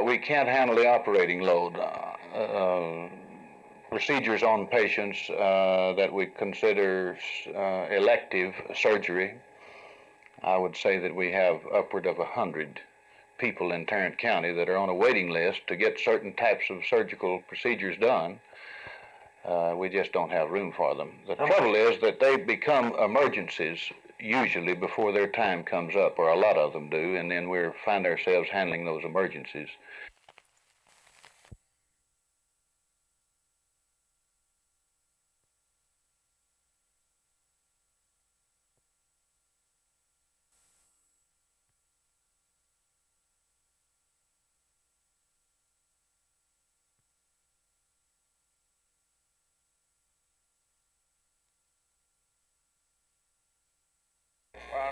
we can't handle the operating load. Procedures on patients that we consider elective surgery, I would say that we have upward of 100 people in Tarrant County that are on a waiting list to get certain types of surgical procedures done. We just don't have room for them. The trouble is that they become emergencies usually before their time comes up, or a lot of them do, and then we find ourselves handling those emergencies.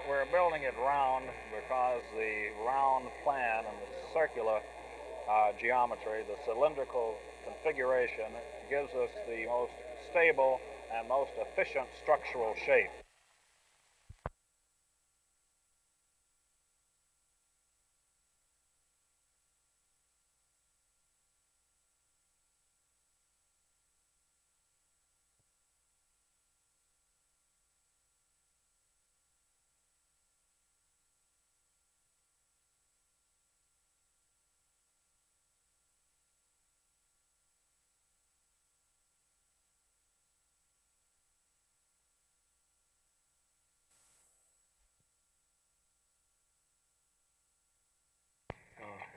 We're building it round because the round plan and the circular geometry, the cylindrical configuration, gives us the most stable and most efficient structural shape.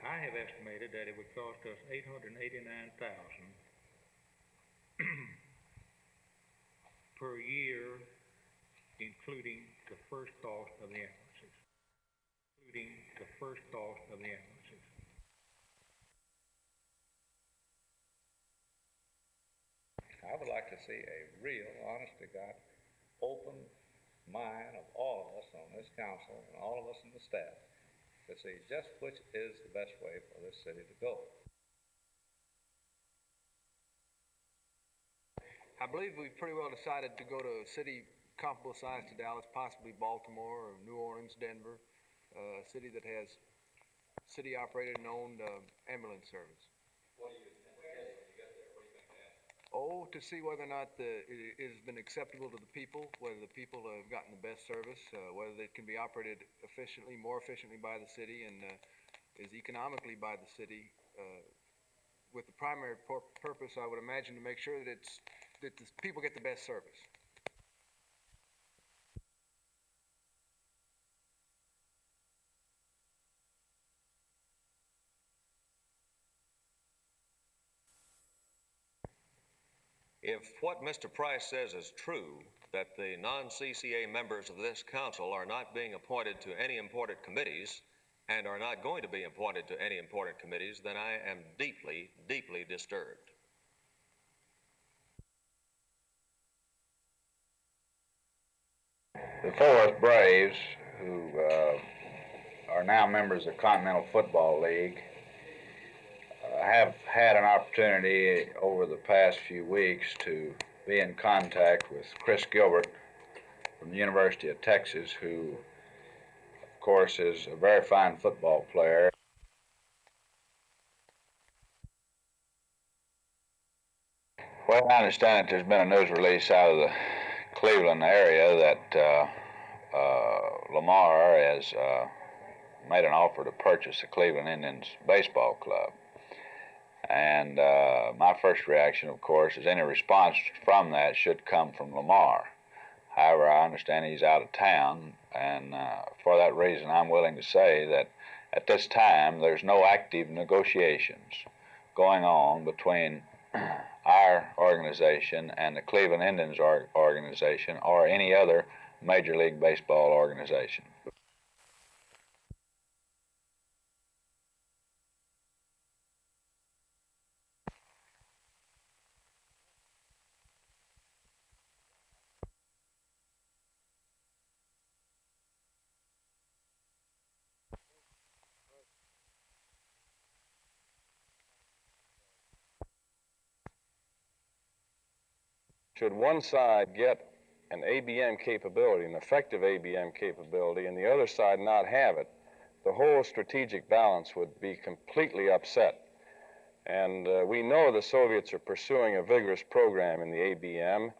I have estimated that it would cost us $889,000 per year, including the first cost of the ambulances. I would like to see a real, honest-to-God, open mind of all of us on this council and all of us in the staff to see just which is the best way for this city to go. I believe we've pretty well decided to go to a city comparable size to Dallas, possibly Baltimore or New Orleans, Denver, a city that has city-operated and owned ambulance service. What do you think? When you get there, what do you think they ask? To see whether or not it has been acceptable to the people, whether the people have gotten the best service, whether it can be operated more efficiently by the city, and is economically by the city, with the primary purpose, I would imagine, to make sure that the people get the best service. If what Mr. Price says is true, that the non-CCA members of this council are not being appointed to any important committees and are not going to be appointed to any important committees, then I am deeply, deeply disturbed. The Forest Braves, who are now members of the Continental Football League, have had an opportunity over the past few weeks to be in contact with Chris Gilbert from the University of Texas, who, of course, is a very fine football player. Well, I understand that there's been a news release out of the Cleveland area that Lamar has made an offer to purchase the Cleveland Indians baseball club. And my first reaction, of course, is any response from that should come from Lamar. However, I understand he's out of town, and for that reason, I'm willing to say that at this time, there's no active negotiations going on between our organization and the Cleveland Indians organization or any other Major League Baseball organization. Should one side get an ABM capability, an effective ABM capability, and the other side not have it, the whole strategic balance would be completely upset. And we know the Soviets are pursuing a vigorous program in the ABM,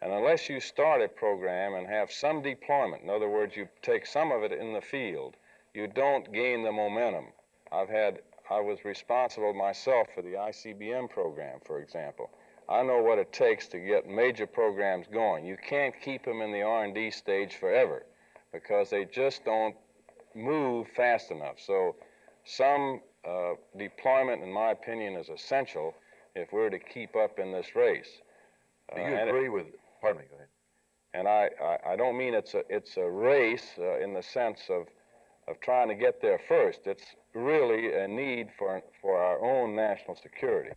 and unless you start a program and have some deployment, in other words, you take some of it in the field, you don't gain the momentum. I was responsible myself for the ICBM program, for example. I know what it takes to get major programs going. You can't keep them in the R&D stage forever because they just don't move fast enough. So some deployment, in my opinion, is essential if we're to keep up in this race. Do you agree with, pardon me, go ahead. And I don't mean it's a race in the sense of trying to get there first. It's really a need for our own national security.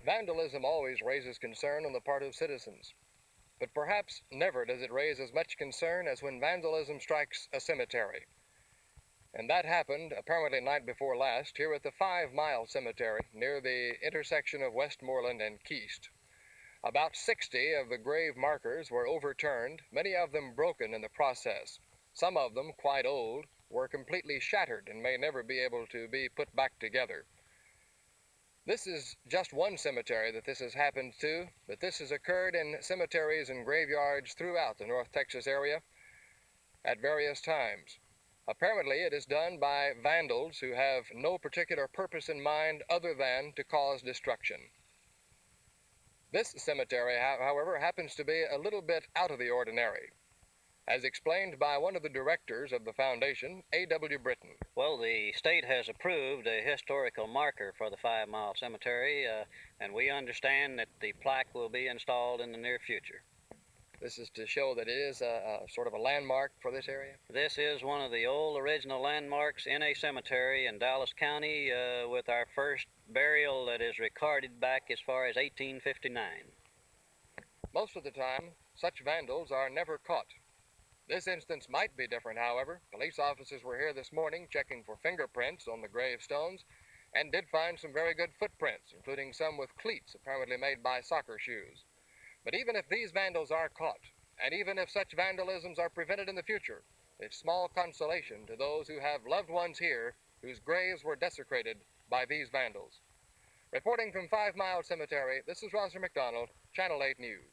Vandalism always raises concern on the part of citizens, but perhaps never does it raise as much concern as when vandalism strikes a cemetery. And that happened apparently night before last here at the 5 Mile Cemetery near the intersection of Westmoreland and Keast. About 60 of the grave markers were overturned, many of them broken in the process. Some of them, quite old, were completely shattered and may never be able to be put back together. This is just one cemetery that this has happened to, but this has occurred in cemeteries and graveyards throughout the North Texas area at various times. Apparently, it is done by vandals who have no particular purpose in mind other than to cause destruction. This cemetery, however, happens to be a little bit out of the ordinary, as explained by one of the directors of the foundation, A.W. Britton. Well, the state has approved a historical marker for the 5 Mile Cemetery, and we understand that the plaque will be installed in the near future. This is to show that it is a sort of a landmark for this area? This is one of the old original landmarks in a cemetery in Dallas County with our first burial that is recorded back as far as 1859. Most of the time, such vandals are never caught. This instance might be different, however. Police officers were here this morning checking for fingerprints on the gravestones and did find some very good footprints, including some with cleats apparently made by soccer shoes. But even if these vandals are caught, and even if such vandalisms are prevented in the future, it's small consolation to those who have loved ones here whose graves were desecrated by these vandals. Reporting from 5 Mile Cemetery, this is Roger McDonald, Channel 8 News.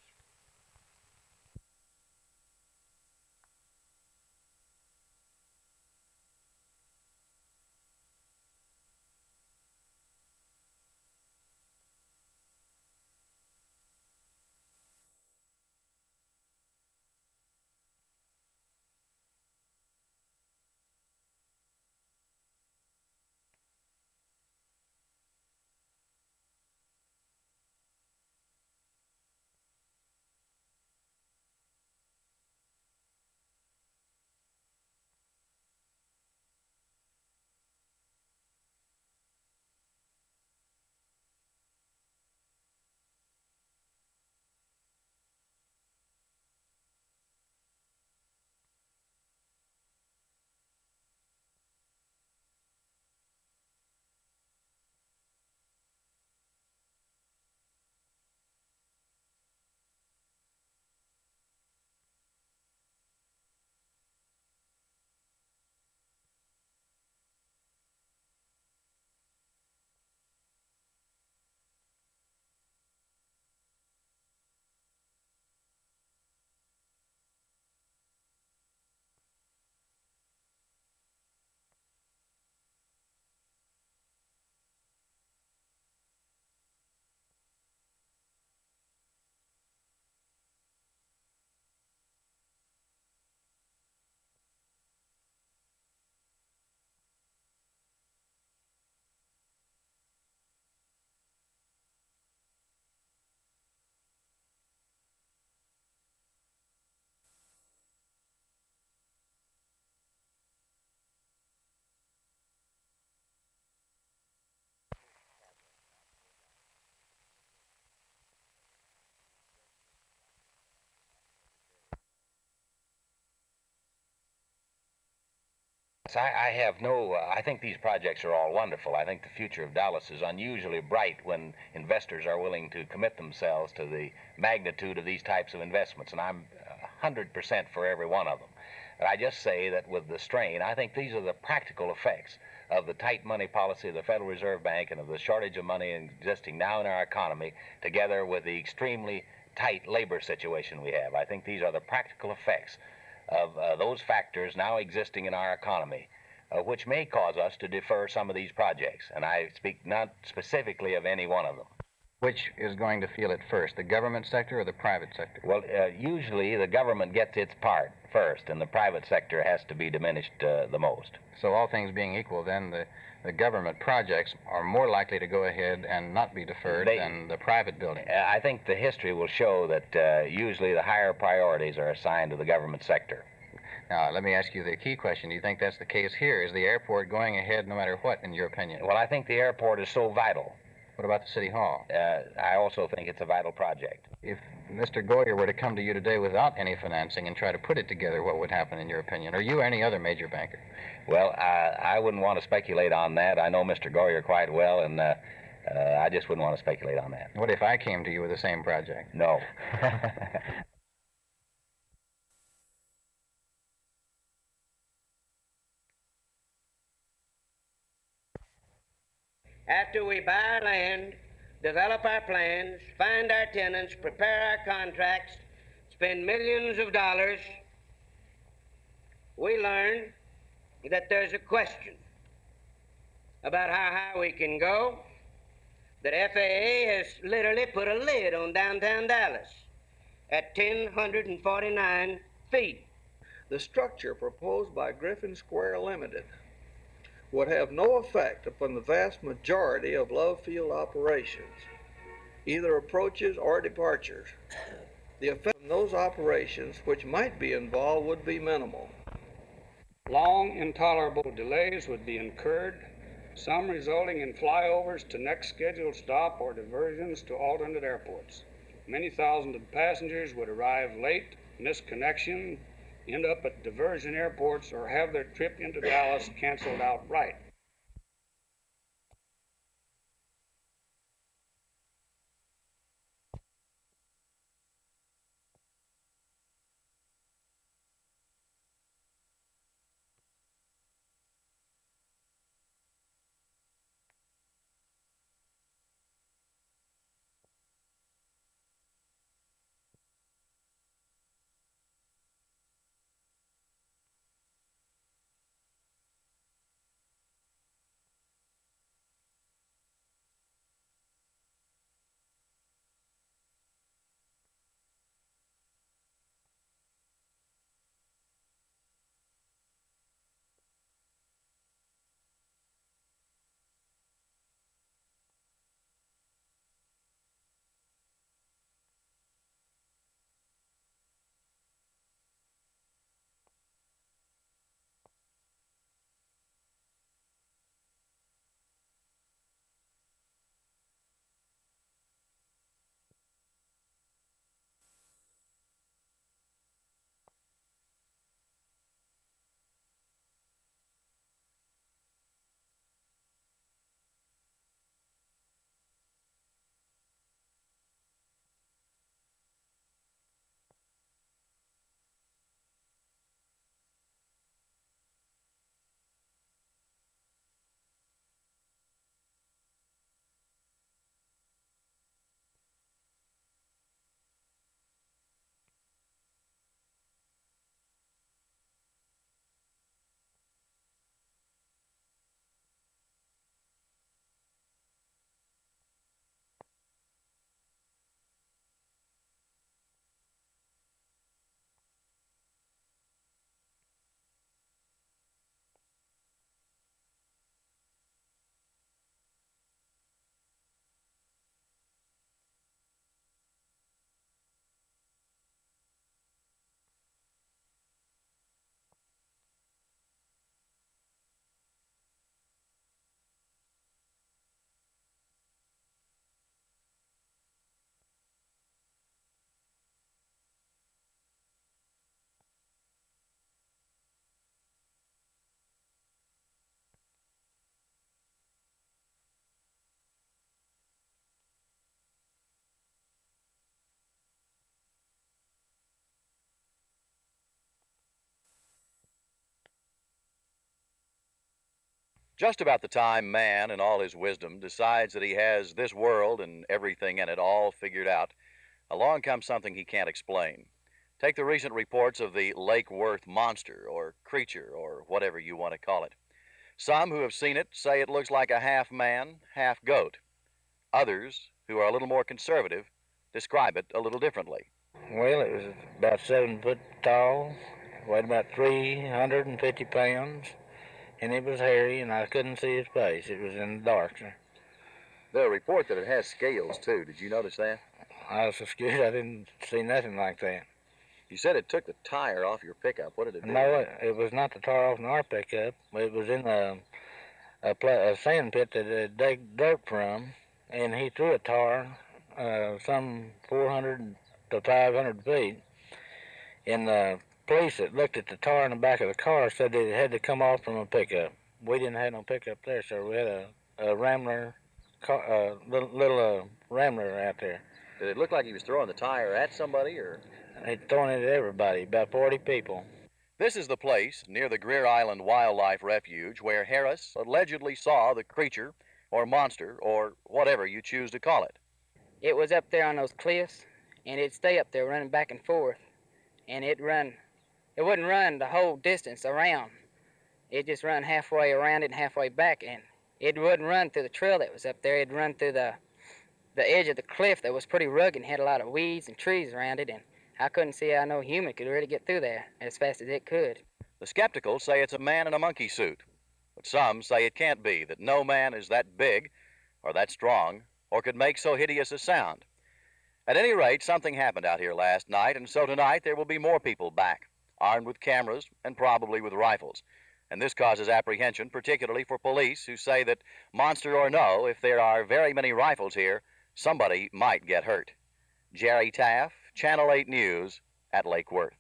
I have no, I think these projects are all wonderful. I think the future of Dallas is unusually bright when investors are willing to commit themselves to the magnitude of these types of investments. And 100% for every one of them. But I just say that with the strain, I think these are the practical effects of the tight money policy of the Federal Reserve Bank and of the shortage of money existing now in our economy, together with the extremely tight labor situation we have. I think these are the practical effects of those factors now existing in our economy, which may cause us to defer some of these projects. And I speak not specifically of any one of them. Which is going to feel it first, the government sector or the private sector? Well, usually the government gets its part first, and the private sector has to be diminished the most. So all things being equal, then the government projects are more likely to go ahead and not be deferred than the private building. I think the history will show that usually the higher priorities are assigned to the government sector. Now, let me ask you the key question. Do you think that's the case here? Is the airport going ahead no matter what, in your opinion? Well, I think the airport is so vital. What about the City Hall? I also think it's a vital project. If Mr. Goyer were to come to you today without any financing and try to put it together, what would happen in your opinion? Or you or any other major banker? Well, I wouldn't want to speculate on that. I know Mr. Goyer quite well, and I just wouldn't want to speculate on that. What if I came to you with the same project? No. After we buy our land, develop our plans, find our tenants, prepare our contracts, spend millions of dollars, we learn that there's a question about how high we can go, that FAA has literally put a lid on downtown Dallas at 1,049 feet. The structure proposed by Griffin Square Limited would have no effect upon the vast majority of Love Field operations, either approaches or departures. The effect on those operations which might be involved would be minimal. Long, intolerable delays would be incurred, some resulting in flyovers to next scheduled stop or diversions to alternate airports. Many thousands of passengers would arrive late, miss connection, end up at diversion airports, or have their trip into Dallas canceled outright. Just about the time man, in all his wisdom, decides that he has this world and everything in it all figured out, along comes something he can't explain. Take the recent reports of the Lake Worth monster, or creature, or whatever you want to call it. Some who have seen it say it looks like a half man, half goat. Others, who are a little more conservative, describe it a little differently. Well, it was about 7 foot tall, weighed about 350 pounds, and it was hairy, and I couldn't see his face. It was in the dark. They report that it has scales, too. Did you notice that? I was so scared I didn't see nothing like that. You said it took the tire off your pickup. What did it do? No, it was not the tire off in our pickup. It was in a sand pit that they dug dirt from, and he threw a tire some 400 to 500 feet. And the police that looked at the tire in the back of the car said that it had to come off from a pickup. We didn't have no pickup there, so we had a Rambler, little Rambler out there. Did it look like he was throwing the tire at somebody, or? He's throwing it at everybody, about 40 people. This is the place near the Greer Island Wildlife Refuge where Harris allegedly saw the creature or monster or whatever you choose to call it. It was up there on those cliffs, and it'd stay up there running back and forth, and it wouldn't run the whole distance around. It just run halfway around it and halfway back, and it wouldn't run through the trail that was up there. It'd run through the edge of the cliff that was pretty rugged and had a lot of weeds and trees around it, and I couldn't see how no human could really get through there as fast as it could. The skeptical say it's a man in a monkey suit, but some say it can't be, that no man is that big or that strong or could make so hideous a sound. At any rate, something happened out here last night, and so tonight there will be more people back, armed with cameras and probably with rifles. And this causes apprehension, particularly for police who say that, monster or no, if there are very many rifles here, somebody might get hurt. Jerry Taff, Channel 8 News at Lake Worth.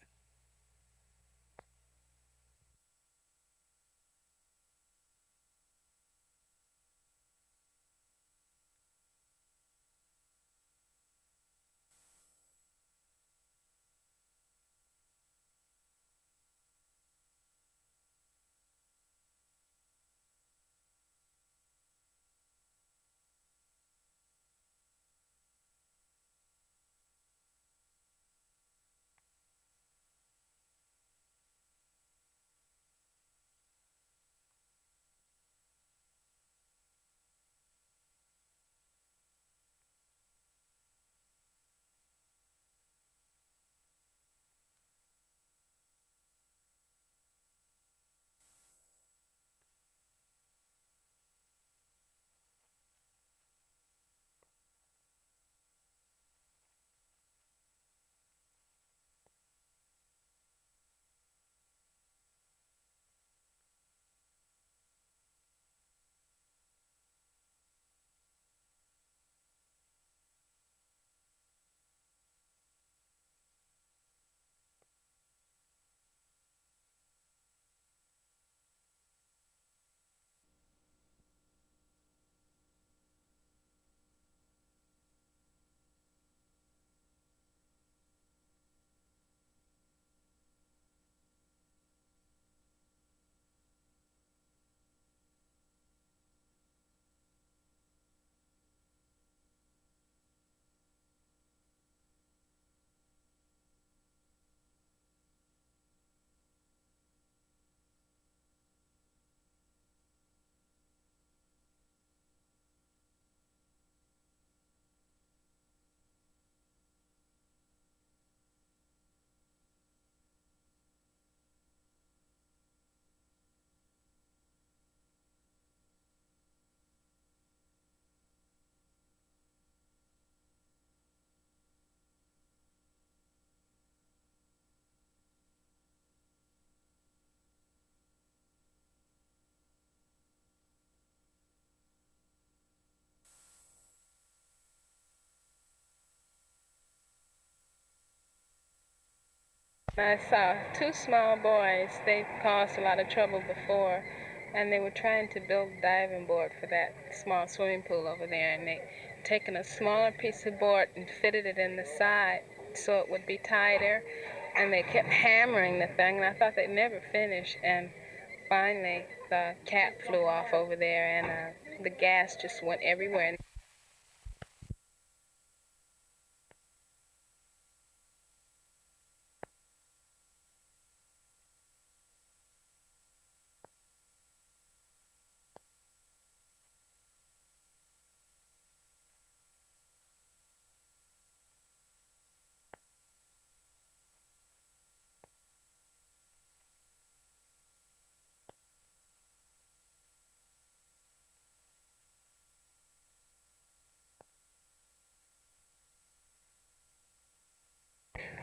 I saw two small boys. They've caused a lot of trouble before, and they were trying to build a diving board for that small swimming pool over there, and they taken a smaller piece of board and fitted it in the side so it would be tighter, and they kept hammering the thing, and I thought they'd never finish, and finally the cap flew off over there, and the gas just went everywhere.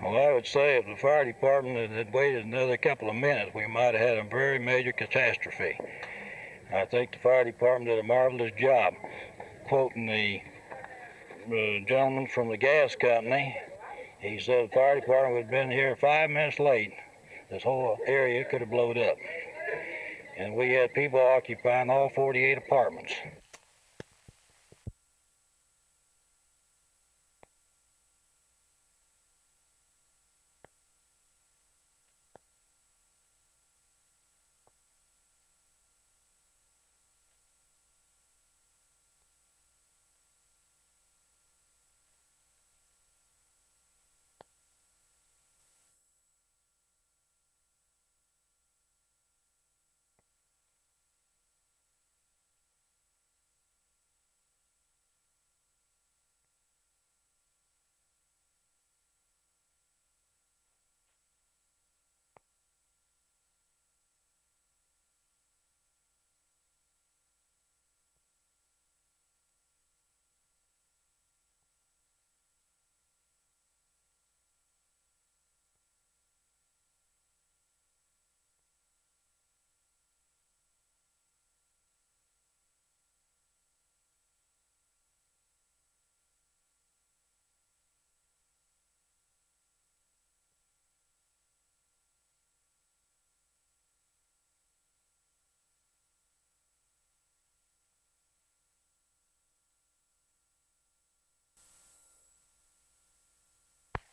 Well, I would say if the fire department had waited another couple of minutes, we might have had a very major catastrophe. I think the fire department did a marvelous job. Quoting the gentleman from the gas company, he said the fire department would have been here 5 minutes late. This whole area could have blown up. And we had people occupying all 48 apartments.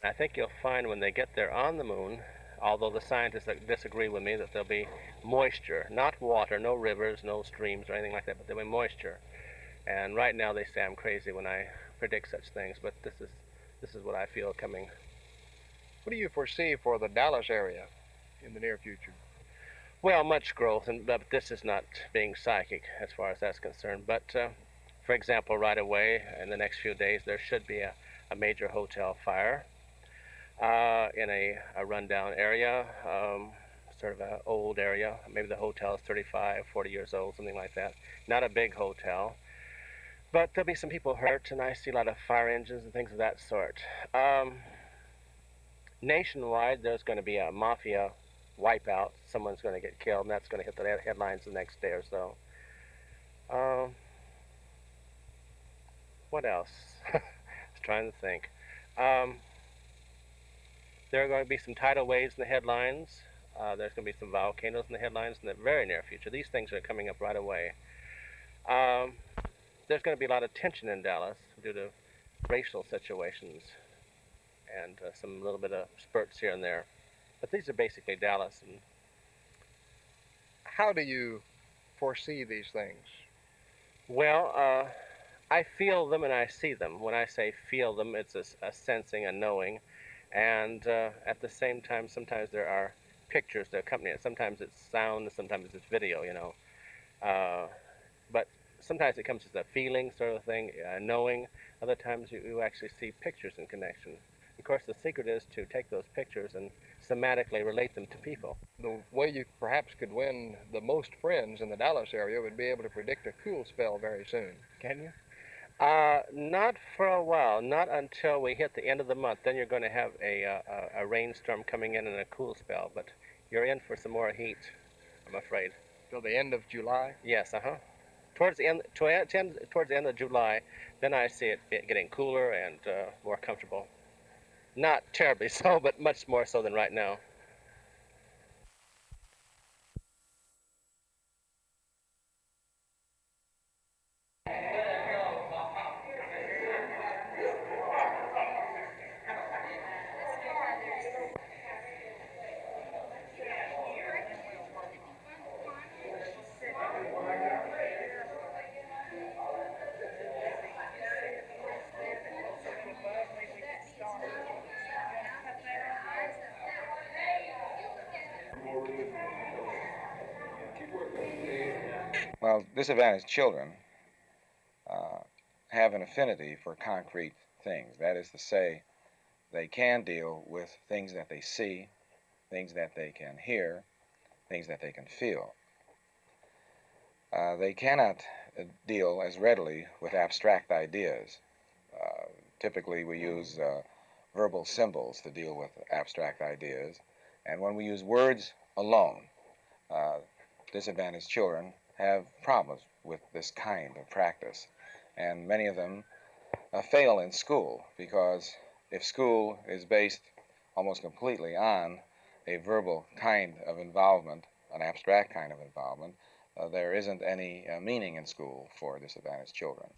I think you'll find when they get there on the moon, although the scientists disagree with me, that there'll be moisture, not water, no rivers, no streams or anything like that, but there'll be moisture. And right now they say I'm crazy when I predict such things, but this is what I feel coming. What do you foresee for the Dallas area in the near future? Well, much growth, but this is not being psychic as far as that's concerned. But for example, right away in the next few days, there should be a major hotel fire in a rundown area, sort of an old area. Maybe the hotel is 35, 40 years old, something like that. Not a big hotel. But there'll be some people hurt, and I see a lot of fire engines and things of that sort. Nationwide, there's going to be a mafia wipeout. Someone's going to get killed, and that's going to hit the headlines the next day or so. What else? I was trying to think. There are going to be some tidal waves in the headlines. There's going to be some volcanoes in the headlines in the very near future. These things are coming up right away. There's going to be a lot of tension in Dallas due to racial situations and some little bit of spurts here and there. But these are basically Dallas. And how do you foresee these things? Well, I feel them and I see them. When I say feel them, it's a sensing, a knowing. And at the same time, sometimes there are pictures that accompany it. Sometimes it's sound, sometimes it's video, you know. But sometimes it comes as a feeling sort of thing, knowing. Other times you actually see pictures in connection. Of course, the secret is to take those pictures and somatically relate them to people. The way you perhaps could win the most friends in the Dallas area would be able to predict a cool spell very soon. Can you? Not for a while, not until we hit the end of the month. Then you're going to have a rainstorm coming in and a cool spell, but you're in for some more heat, I'm afraid. Till the end of July? Yes, towards the end of July, then I see it getting cooler and more comfortable. Not terribly so, but much more so than right now. Well, disadvantaged children have an affinity for concrete things. That is to say, they can deal with things that they see, things that they can hear, things that they can feel. They cannot deal as readily with abstract ideas. Typically, we use verbal symbols to deal with abstract ideas, and when we use words alone, disadvantaged children have problems with this kind of practice, and many of them fail in school because if school is based almost completely on a verbal kind of involvement, an abstract kind of involvement, there isn't any meaning in school for disadvantaged children.